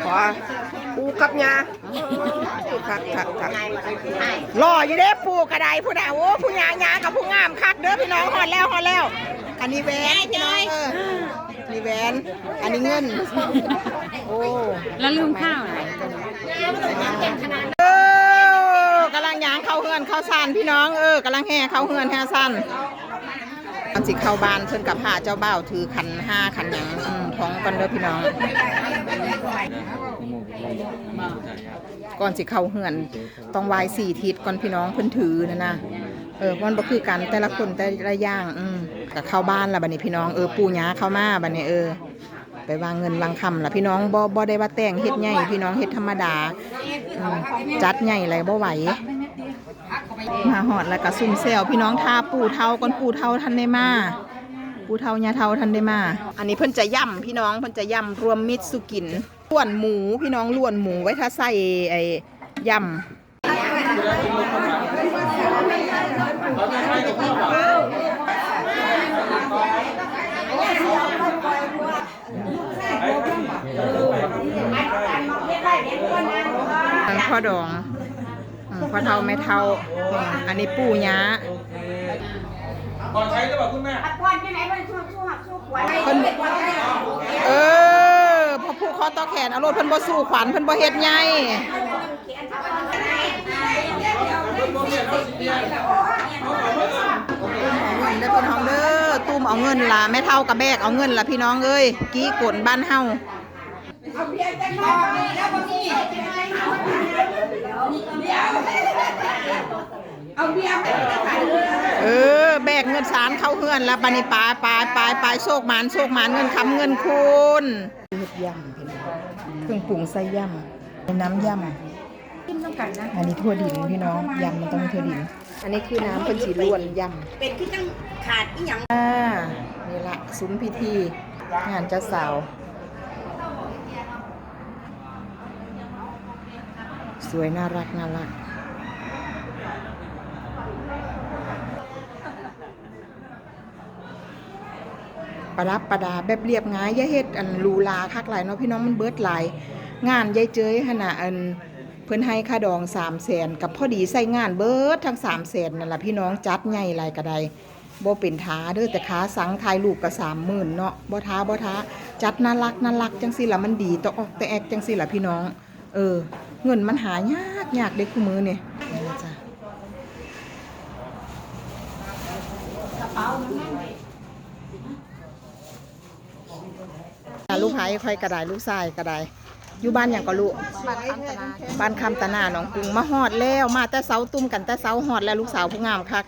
ขอปูกับยาคักรออยู่เด้ปูกระไดผู้ใดโอ้ผู้ยายากับผู้งามคักเด้อพี่น้องหอดแล้วอันนี้แหวนพี่น้องนี่แหวนอันนี้เงินโอ้แล้วลืมข้าวอะไรกำลังยางเข้าเฮือนเข้าซันพี่น้องกำลังแห่เข้าเฮือนแห่ซันตอนสิเข้าบ้านเพิ่นกับพาเจ้าบ่าวถือขัน5ขันหยังท้องกันเด้อพี่น้องก่อนสิเข้าเฮือนต้องไหว้4ทิศก่อนพี่น้องเพิ่นถือนะมันบ่คือกันแต่ละคนแต่ละอย่างก็เข้าบ้านละบัดนี้พี่น้องปู่ย่าเข้ามาบัดนี้ไปวางเงินวางคำล่ะพี่น้องบ่ได้ว่าแต่งเฮ็ดใหญ่พี่น้องเฮ็ดธรรมดาจัดใหญ่อะไรบ่ไหวมาหอดแล้วก็ซุ่มแซวพี่น้องท่าปู่เฒ่าก่อนปู่เฒ่าทันได้มาปู่เฒ่าย่าเฒ่าทันได้มาอันนี้เพิ่นจะย่ำพี่น้องเพิ่นจะย่ำรวมมิตรสุกินล้วนหมูพี่น้องล้วนหมูไว้ถ้าใส่ไอ้ย่ำพ่อดองพ่อเฒ่าแม่เฒ่าอันนี้ปู่ย่าพอใช้หรือเปล่าคุณแม่พอผู้คอต่อแขนเอารถเพิ่นบ่สู้ขวัญเพิ่นบ่เฮ็ดใหญ่เด้อพี่น้องเด้อตุ้มเอาเงินล่ะแม่เฒ่ากับแบกเอาเงินล่ะพี่น้องเอ้ยกี้กดบ้านเฮาแบกเงินสารเข้าเฮือนแล้วบัดนี้ปลายโชคหมานเงินคำเงินคุณเฮ็ดยำพี่น้องเครื่องปรุงใส่ยำน้ำยำอันนี้ทั่วดินพี่น้องยำมันต้องทั่วดินอันนี้คือน้ำเป็นสีล้วนยำเป็นที่ต้องขาดอีหยังนี่ละซุ้มพิธีงานเจ้าสาวสวยน่ารักประดับประดาแบบเรียบง่ายอย่าเฮ็ดอันลูลาคักหลายเนาะพี่น้องมันเบิดหลายงานยายเจยขนาดอันเพิ่นให้ค่าดอง300,000กับพอดีใส่งานเบิดทั้ง300,000นั่นล่ะพี่น้องจัดใหญ่หลายก็ได้บ่เป็นท้าเด้อแต่ขาสังถ่ายรูปก็30,000เนาะบ่ท้าจัดน่ารักจังซี่ล่ะมันดีต่อออกแต่แอกจังซี่ล่ะพี่น้องเงินมันหายากเด็กคู่มือนี่จ้ะลูกหายค่อยกระไดลูกชายกระไดอยู่บ้านอย่างก็ลูกบ้านคำตะนาหนองกรุงมาฮอดแล้วมาแต่เสาตุ้มกันแต่เสาฮอดแล้วลูกสาวผู้งามคัก